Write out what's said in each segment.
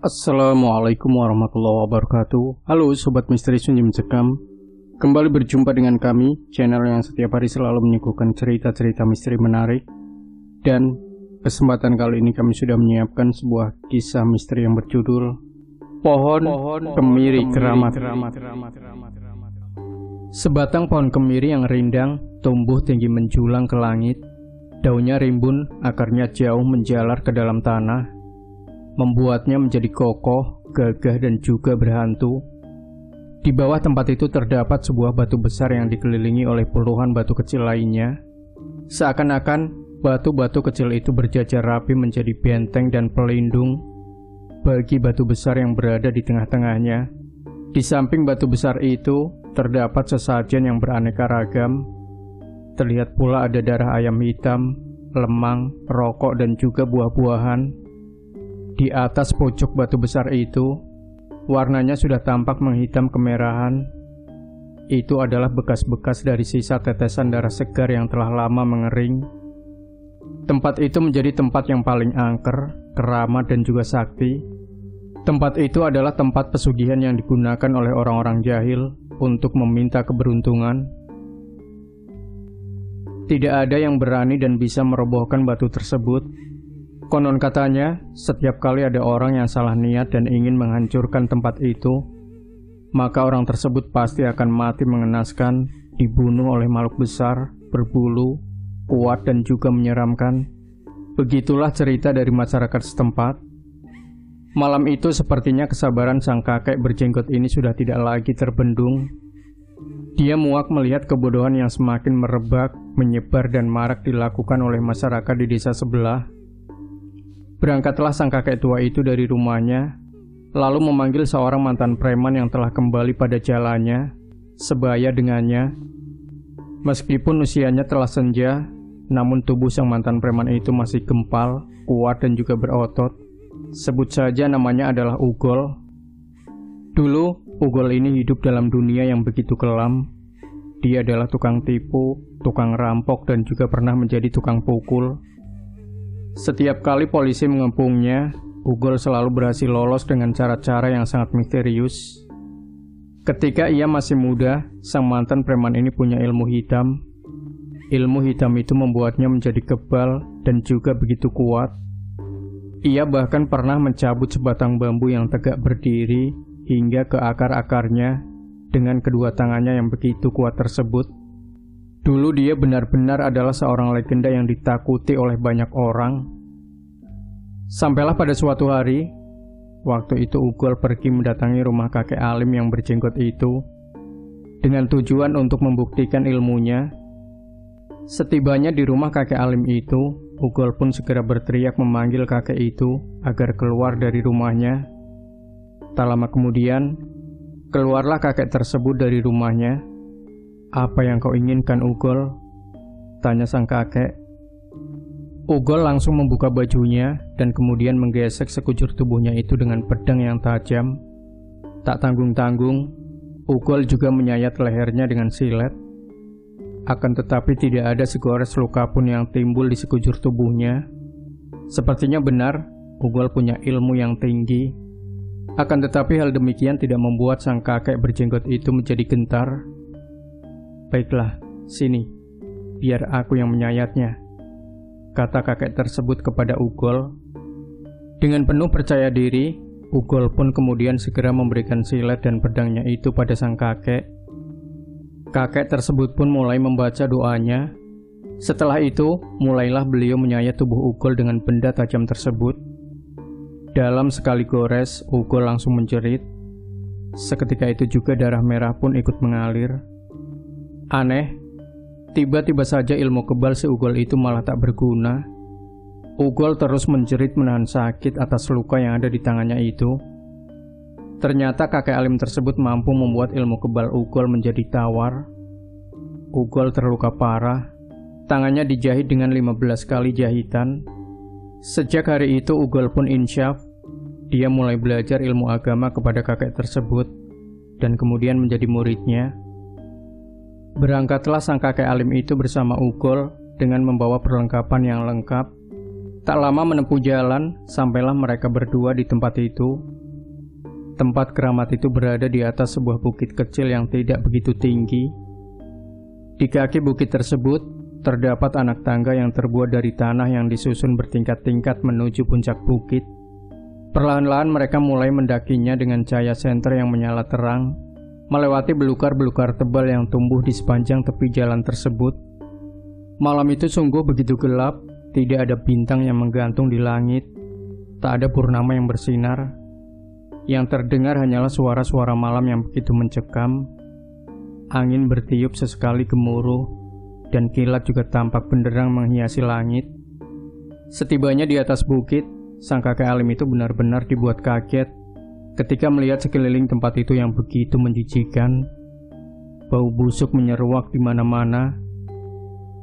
Assalamualaikum warahmatullahi wabarakatuh. Halo Sobat Misteri Sunyi Mencekam. Kembali berjumpa dengan kami, channel yang setiap hari selalu menyuguhkan cerita-cerita misteri menarik. Dan kesempatan kali ini kami sudah menyiapkan sebuah kisah misteri yang berjudul Pohon Kemiri Keramat. Sebatang pohon kemiri yang rindang tumbuh tinggi menjulang ke langit. Daunnya rimbun, akarnya jauh menjalar ke dalam tanah, membuatnya menjadi kokoh, gagah, dan juga berhantu. Di bawah tempat itu terdapat sebuah batu besar yang dikelilingi oleh puluhan batu kecil lainnya. Seakan-akan batu-batu kecil itu berjajar rapi menjadi benteng dan pelindung bagi batu besar yang berada di tengah-tengahnya. Di samping batu besar itu terdapat sesajen yang beraneka ragam. Terlihat pula ada darah ayam hitam, lemang, rokok, dan juga buah-buahan. Di atas pojok batu besar itu, warnanya sudah tampak menghitam kemerahan. Itu adalah bekas-bekas dari sisa tetesan darah segar yang telah lama mengering. Tempat itu menjadi tempat yang paling angker, keramat, dan juga sakti. Tempat itu adalah tempat pesugihan yang digunakan oleh orang-orang jahil untuk meminta keberuntungan. Tidak ada yang berani dan bisa merobohkan batu tersebut. Konon katanya, setiap kali ada orang yang salah niat dan ingin menghancurkan tempat itu, maka orang tersebut pasti akan mati mengenaskan, dibunuh oleh makhluk besar, berbulu, kuat, dan juga menyeramkan. Begitulah cerita dari masyarakat setempat. Malam itu sepertinya kesabaran sang kakek berjenggot ini sudah tidak lagi terbendung. Dia muak melihat kebodohan yang semakin merebak, menyebar, dan marak dilakukan oleh masyarakat di desa sebelah. Berangkatlah sang kakek tua itu dari rumahnya, lalu memanggil seorang mantan preman yang telah kembali pada jalannya, sebaya dengannya. Meskipun usianya telah senja, namun tubuh sang mantan preman itu masih gempal, kuat, dan juga berotot. Sebut saja namanya adalah Ugol. Dulu, Ugol ini hidup dalam dunia yang begitu kelam. Dia adalah tukang tipu, tukang rampok, dan juga pernah menjadi tukang pukul. Setiap kali polisi mengepungnya, Ugol selalu berhasil lolos dengan cara-cara yang sangat misterius. Ketika ia masih muda, sang mantan preman ini punya ilmu hitam. Ilmu hitam itu membuatnya menjadi kebal dan juga begitu kuat. Ia bahkan pernah mencabut sebatang bambu yang tegak berdiri hingga ke akar-akarnya dengan kedua tangannya yang begitu kuat tersebut. Dulu dia benar-benar adalah seorang legenda yang ditakuti oleh banyak orang. Sampailah pada suatu hari, waktu itu Ugol pergi mendatangi rumah kakek alim yang berjenggot itu dengan tujuan untuk membuktikan ilmunya. Setibanya di rumah kakek alim itu, Ugol pun segera berteriak memanggil kakek itu agar keluar dari rumahnya. Tak lama kemudian, keluarlah kakek tersebut dari rumahnya. "Apa yang kau inginkan, Ugol?" tanya sang kakek. Ugol langsung membuka bajunya dan kemudian menggesek sekujur tubuhnya itu dengan pedang yang tajam. Tak tanggung-tanggung, Ugol juga menyayat lehernya dengan silet. Akan tetapi tidak ada segores luka pun yang timbul di sekujur tubuhnya. Sepertinya benar, Ugol punya ilmu yang tinggi. Akan tetapi hal demikian tidak membuat sang kakek berjenggot itu menjadi gentar. "Baiklah, sini, biar aku yang menyayatnya," kata kakek tersebut kepada Ugol. Dengan penuh percaya diri, Ugol pun kemudian segera memberikan silet dan pedangnya itu pada sang kakek. Kakek tersebut pun mulai membaca doanya. Setelah itu, mulailah beliau menyayat tubuh Ugol dengan benda tajam tersebut. Dalam sekali gores, Ugol langsung menjerit. Seketika itu juga darah merah pun ikut mengalir. Aneh, tiba-tiba saja ilmu kebal si Ugol itu malah tak berguna. Ugol terus menjerit menahan sakit atas luka yang ada di tangannya itu. Ternyata kakek alim tersebut mampu membuat ilmu kebal Ugol menjadi tawar. Ugol terluka parah. Tangannya dijahit dengan 15 kali jahitan. Sejak hari itu Ugol pun insyaf. Dia mulai belajar ilmu agama kepada kakek tersebut dan kemudian menjadi muridnya. Berangkatlah sang kakek alim itu bersama Ugol dengan membawa perlengkapan yang lengkap. Tak lama menempuh jalan, sampailah mereka berdua di tempat itu. Tempat keramat itu berada di atas sebuah bukit kecil yang tidak begitu tinggi. Di kaki bukit tersebut terdapat anak tangga yang terbuat dari tanah yang disusun bertingkat-tingkat menuju puncak bukit. Perlahan-lahan mereka mulai mendakinya dengan cahaya senter yang menyala terang, melewati belukar-belukar tebal yang tumbuh di sepanjang tepi jalan tersebut. Malam itu sungguh begitu gelap, tidak ada bintang yang menggantung di langit, tak ada purnama yang bersinar. Yang terdengar hanyalah suara-suara malam yang begitu mencekam. Angin bertiup sesekali gemuruh, dan kilat juga tampak benderang menghiasi langit. Setibanya di atas bukit, sang kakek alim itu benar-benar dibuat kaget ketika melihat sekeliling tempat itu yang begitu menjijikan. Bau busuk menyeruak di mana-mana.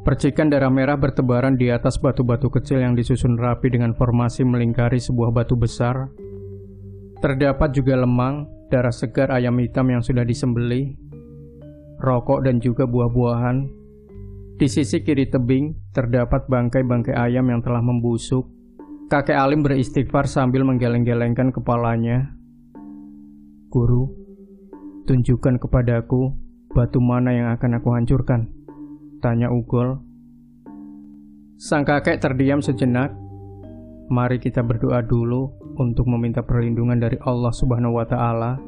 Percikan darah merah bertebaran di atas batu-batu kecil yang disusun rapi dengan formasi melingkari sebuah batu besar. Terdapat juga lemang, darah segar ayam hitam yang sudah disembelih, rokok dan juga buah-buahan. Di sisi kiri tebing terdapat bangkai-bangkai ayam yang telah membusuk. Kakek alim beristighfar sambil menggeleng-gelengkan kepalanya. "Guru, tunjukkan kepadaku batu mana yang akan aku hancurkan?" tanya Ugol. Sang kakek terdiam sejenak. "Mari kita berdoa dulu untuk meminta perlindungan dari Allah Subhanahu wa Ta'ala.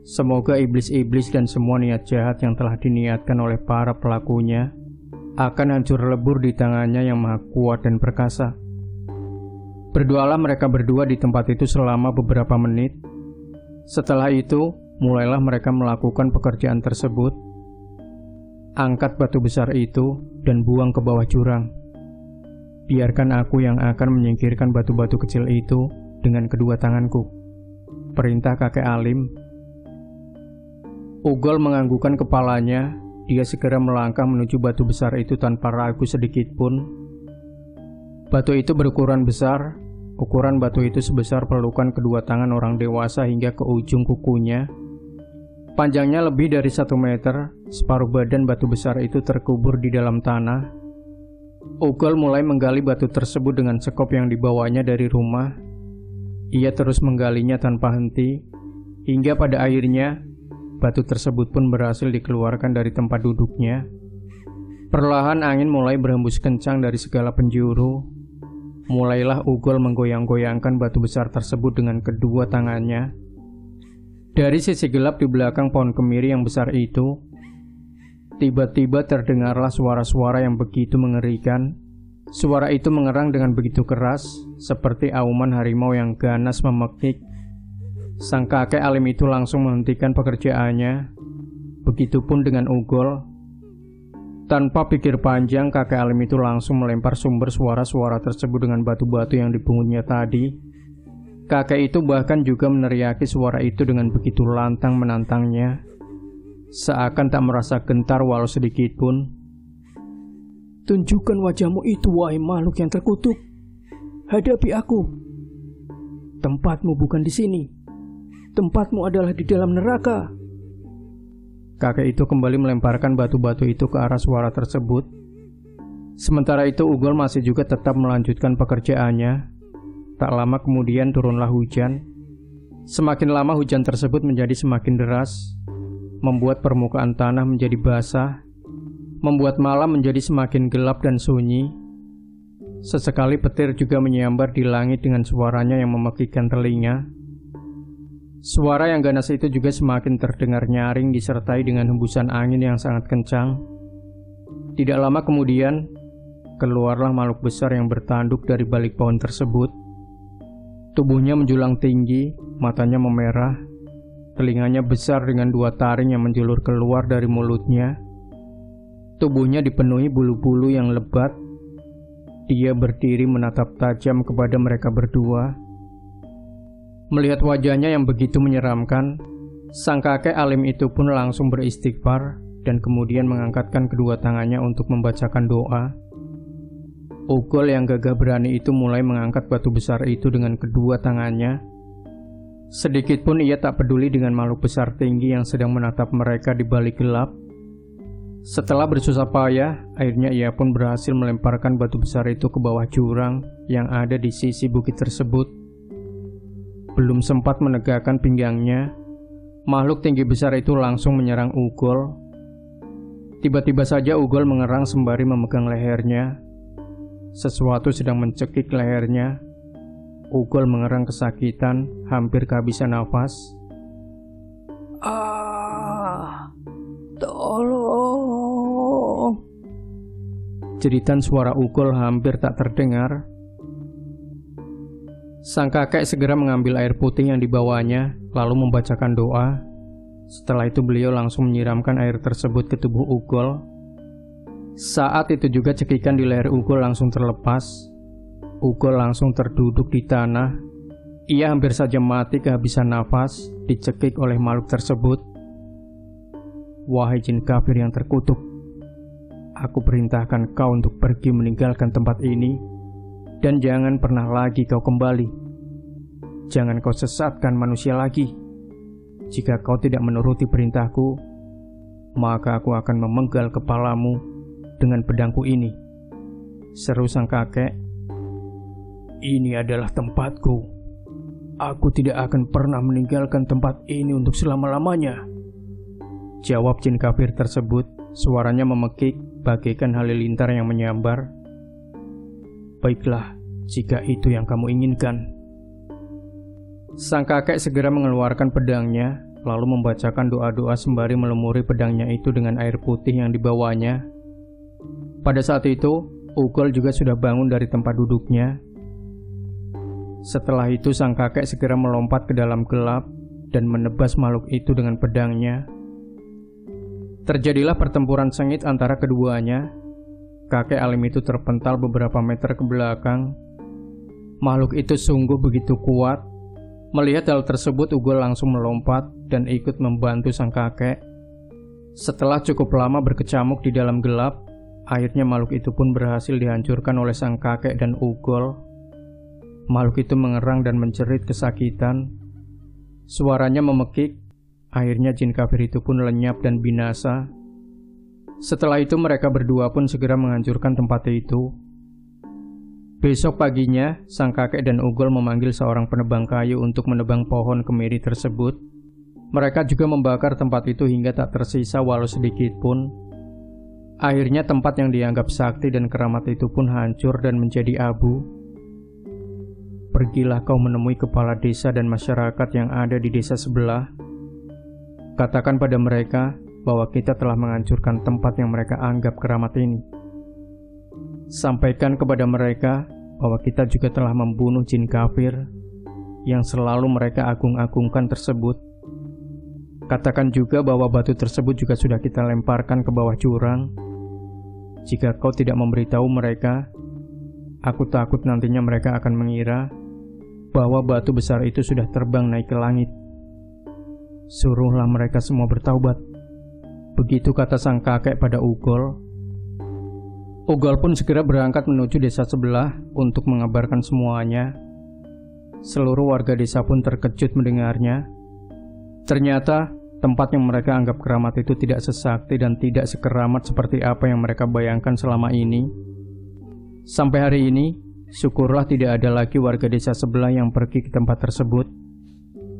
Semoga iblis-iblis dan semua niat jahat yang telah diniatkan oleh para pelakunya akan hancur lebur di tangannya yang maha kuat dan perkasa." Berdoalah mereka berdua di tempat itu selama beberapa menit. Setelah itu, mulailah mereka melakukan pekerjaan tersebut. "Angkat batu besar itu dan buang ke bawah jurang. Biarkan aku yang akan menyingkirkan batu-batu kecil itu dengan kedua tanganku," perintah kakek alim. Ugol menganggukkan kepalanya. Dia segera melangkah menuju batu besar itu tanpa ragu sedikit pun. Batu itu berukuran besar. Ukuran batu itu sebesar pelukan kedua tangan orang dewasa hingga ke ujung kukunya. Panjangnya lebih dari 1 meter. Separuh badan batu besar itu terkubur di dalam tanah. Ugol mulai menggali batu tersebut dengan sekop yang dibawanya dari rumah. Ia terus menggalinya tanpa henti, hingga pada akhirnya batu tersebut pun berhasil dikeluarkan dari tempat duduknya. Perlahan angin mulai berhembus kencang dari segala penjuru. Mulailah Ugol menggoyang-goyangkan batu besar tersebut dengan kedua tangannya. Dari sisi gelap di belakang pohon kemiri yang besar itu, tiba-tiba terdengarlah suara-suara yang begitu mengerikan. Suara itu mengerang dengan begitu keras, seperti auman harimau yang ganas memekik. Sang kakek alim itu langsung menghentikan pekerjaannya. Begitupun dengan Ugol. Tanpa pikir panjang, kakek alim itu langsung melempar sumber suara-suara tersebut dengan batu-batu yang dipungutnya tadi. Kakek itu bahkan juga meneriaki suara itu dengan begitu lantang menantangnya, seakan tak merasa gentar walau sedikit pun. "Tunjukkan wajahmu itu, wahai makhluk yang terkutuk. Hadapi aku. Tempatmu bukan di sini. Tempatmu adalah di dalam neraka." Kakek itu kembali melemparkan batu-batu itu ke arah suara tersebut. Sementara itu Ugol masih juga tetap melanjutkan pekerjaannya. Tak lama kemudian turunlah hujan. Semakin lama hujan tersebut menjadi semakin deras, membuat permukaan tanah menjadi basah, membuat malam menjadi semakin gelap dan sunyi. Sesekali petir juga menyambar di langit dengan suaranya yang memekikkan telinga. Suara yang ganas itu juga semakin terdengar nyaring disertai dengan hembusan angin yang sangat kencang. Tidak lama kemudian, keluarlah makhluk besar yang bertanduk dari balik pohon tersebut. Tubuhnya menjulang tinggi, matanya memerah, telinganya besar dengan 2 taring yang menjulur keluar dari mulutnya. Tubuhnya dipenuhi bulu-bulu yang lebat. Dia berdiri menatap tajam kepada mereka berdua. Melihat wajahnya yang begitu menyeramkan, sang kakek alim itu pun langsung beristighfar dan kemudian mengangkatkan kedua tangannya untuk membacakan doa. Ugol yang gagah berani itu mulai mengangkat batu besar itu dengan kedua tangannya. Sedikitpun ia tak peduli dengan makhluk besar tinggi yang sedang menatap mereka di balik gelap. Setelah bersusah payah, akhirnya ia pun berhasil melemparkan batu besar itu ke bawah jurang yang ada di sisi bukit tersebut. Belum sempat menegakkan pinggangnya, makhluk tinggi besar itu langsung menyerang Ugol. Tiba-tiba saja Ugol mengerang sembari memegang lehernya. Sesuatu sedang mencekik lehernya. Ugol mengerang kesakitan, hampir kehabisan nafas. Tolong! Jeritan suara Ugol hampir tak terdengar. Sang kakek segera mengambil air putih yang dibawanya, lalu membacakan doa. Setelah itu beliau langsung menyiramkan air tersebut ke tubuh Ugol. Saat itu juga cekikan di leher Ugol langsung terlepas. Ugol langsung terduduk di tanah. Ia hampir saja mati kehabisan nafas, dicekik oleh makhluk tersebut. Wahai jin kafir yang terkutuk, aku perintahkan kau untuk pergi meninggalkan tempat ini. Dan jangan pernah lagi kau kembali. Jangan kau sesatkan manusia lagi. Jika kau tidak menuruti perintahku, maka aku akan memenggal kepalamu dengan pedangku ini. Seru sang kakek. Ini adalah tempatku. Aku tidak akan pernah meninggalkan tempat ini untuk selama-lamanya. Jawab jin kafir tersebut. Suaranya memekik bagaikan halilintar yang menyambar. Baiklah, jika itu yang kamu inginkan. Sang kakek segera mengeluarkan pedangnya, lalu membacakan doa-doa sembari melumuri pedangnya itu dengan air putih yang dibawanya. Pada saat itu, Ugol juga sudah bangun dari tempat duduknya. Setelah itu, sang kakek segera melompat ke dalam gelap dan menebas makhluk itu dengan pedangnya. Terjadilah pertempuran sengit antara keduanya. Kakek alim itu terpental beberapa meter ke belakang. Makhluk itu sungguh begitu kuat. Melihat hal tersebut, Ugol langsung melompat dan ikut membantu sang kakek. Setelah cukup lama berkecamuk di dalam gelap, akhirnya makhluk itu pun berhasil dihancurkan oleh sang kakek dan Ugol. Makhluk itu mengerang dan menjerit kesakitan. Suaranya memekik. Akhirnya jin kafir itu pun lenyap dan binasa. Setelah itu mereka berdua pun segera menghancurkan tempat itu. Besok paginya, sang kakek dan Ugol memanggil seorang penebang kayu untuk menebang pohon kemiri tersebut. Mereka juga membakar tempat itu hingga tak tersisa walau sedikit pun. Akhirnya tempat yang dianggap sakti dan keramat itu pun hancur dan menjadi abu. Pergilah kau menemui kepala desa dan masyarakat yang ada di desa sebelah. Katakan pada mereka bahwa kita telah menghancurkan tempat yang mereka anggap keramat ini. Sampaikan kepada mereka bahwa kita juga telah membunuh jin kafir yang selalu mereka agung-agungkan tersebut. Katakan juga bahwa batu tersebut juga sudah kita lemparkan ke bawah jurang. Jika kau tidak memberitahu mereka, aku takut nantinya mereka akan mengira bahwa batu besar itu sudah terbang naik ke langit. Suruhlah mereka semua bertaubat. Begitu kata sang kakek pada Ugol. Ugol pun segera berangkat menuju desa sebelah untuk mengabarkan semuanya. Seluruh warga desa pun terkejut mendengarnya. Ternyata tempat yang mereka anggap keramat itu tidak sesakti dan tidak sekeramat seperti apa yang mereka bayangkan selama ini. Sampai hari ini, syukurlah tidak ada lagi warga desa sebelah yang pergi ke tempat tersebut.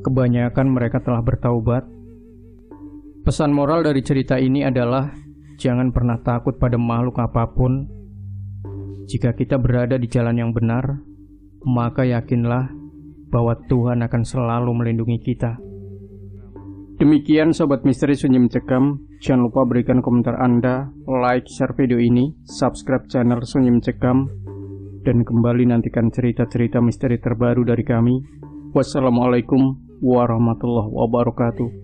Kebanyakan mereka telah bertaubat. Pesan moral dari cerita ini adalah jangan pernah takut pada makhluk apapun. Jika kita berada di jalan yang benar, maka yakinlah bahwa Tuhan akan selalu melindungi kita. Demikian Sobat Misteri Sunyi Mencekam. Jangan lupa berikan komentar Anda, like, share video ini, subscribe channel Sunyi Mencekam, dan kembali nantikan cerita-cerita misteri terbaru dari kami. Wassalamualaikum warahmatullahi wabarakatuh.